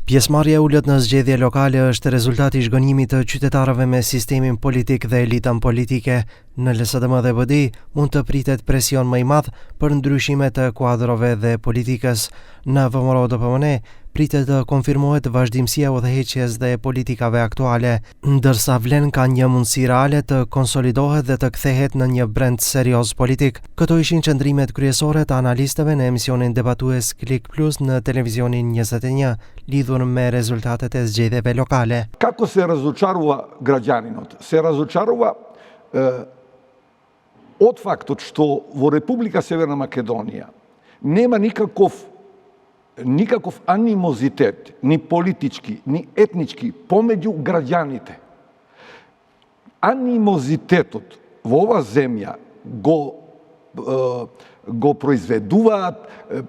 Pjesëmarrja ulët në zgjedhje lokale është rezultati i zhgënjimit të qytetarëve me sistemin politik dhe elitën politike. Në LSDM dhe BDI mund të pritet presion më i madh për ndryshime të kuadrove dhe politikës. Në VMRO-DPMN pritet të konfirmohet vazhdimësia udhëheqjes dhe politikave aktuale, ndërsa vlen ka një mundësi reale të konsolidohet dhe të kthehet në një brend serioz politik. Këto ishin qëndrimet kryesore të analistëve në emisionin debatues Klik Plus në televizionin 21, lidhur me rezultatet e zgjedhjeve lokale. Kako se razočarova građaninot? Se razočarova od faktot što vo Republika Severna Makedonija nema nikakov animozitet, ni politički, ni etnički, pomeđu građanite. Animozitetot vo ova zemlja go proizveduvat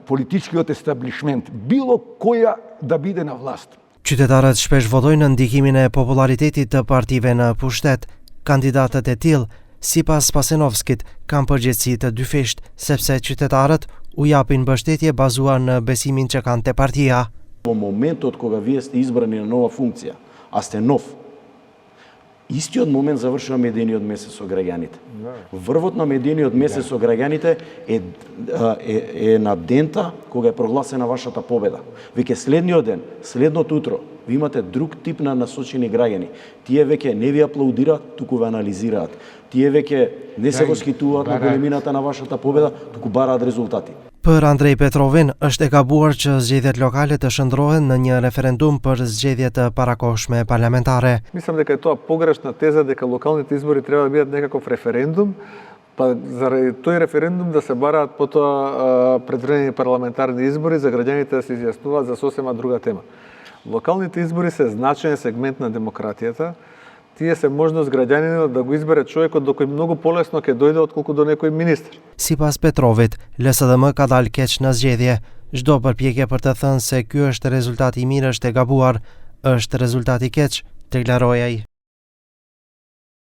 političkiot establishment, bilo koja da bide na vlast. Qytetarët shpesh votojnë në ndikimin e popularitetit të partive në pushtet. Kandidatët e tillë, sipas Pasenovskit, kanë përgjegjësi të dyfisht, sepse qytetarët u japin mbështetje bazuar në besimin që kanë te partia. Во моментот кога вие сте избрани на нова функција, а сте нов, истиот момент завршува медениот месец со граѓаните. Врвот на медениот месец со граѓаните е на дента кога е прогласена вашата победа. Веќе следниот ден, следното утро, ви имате друг тип на насочени граѓани. Тие веќе не ви аплаудираат, туку ве анализираат. Тие веќе не се восхитуваат на големината на вашата победа, туку бараат резултати. Për Andrej Petrovin është e gabuar që zgjedhjet lokale të shndrohen në një referendum për zgjedhje të parakohshme parlamentare. Мислам дека е тоа погрешна теза дека локалните избори треба да бидат некаков референдум, па заради тој референдум да се бараат потоа предвидени парламентарни избори за граѓаните да се изјаснуваат за сосема друга тема. Локалните избори се значаен сегмент на демократијата. Тие се можност граѓанинот да го избере човекот до кој многу полесно ќе дојде отколку до некој министр. Sipas Petrovit, LSDM ka dalë keq në zgjedhje. Çdo përpjekje për të thënë se ky është rezultati i mirë është e gabuar, është rezultati i keq, deklaroi ai.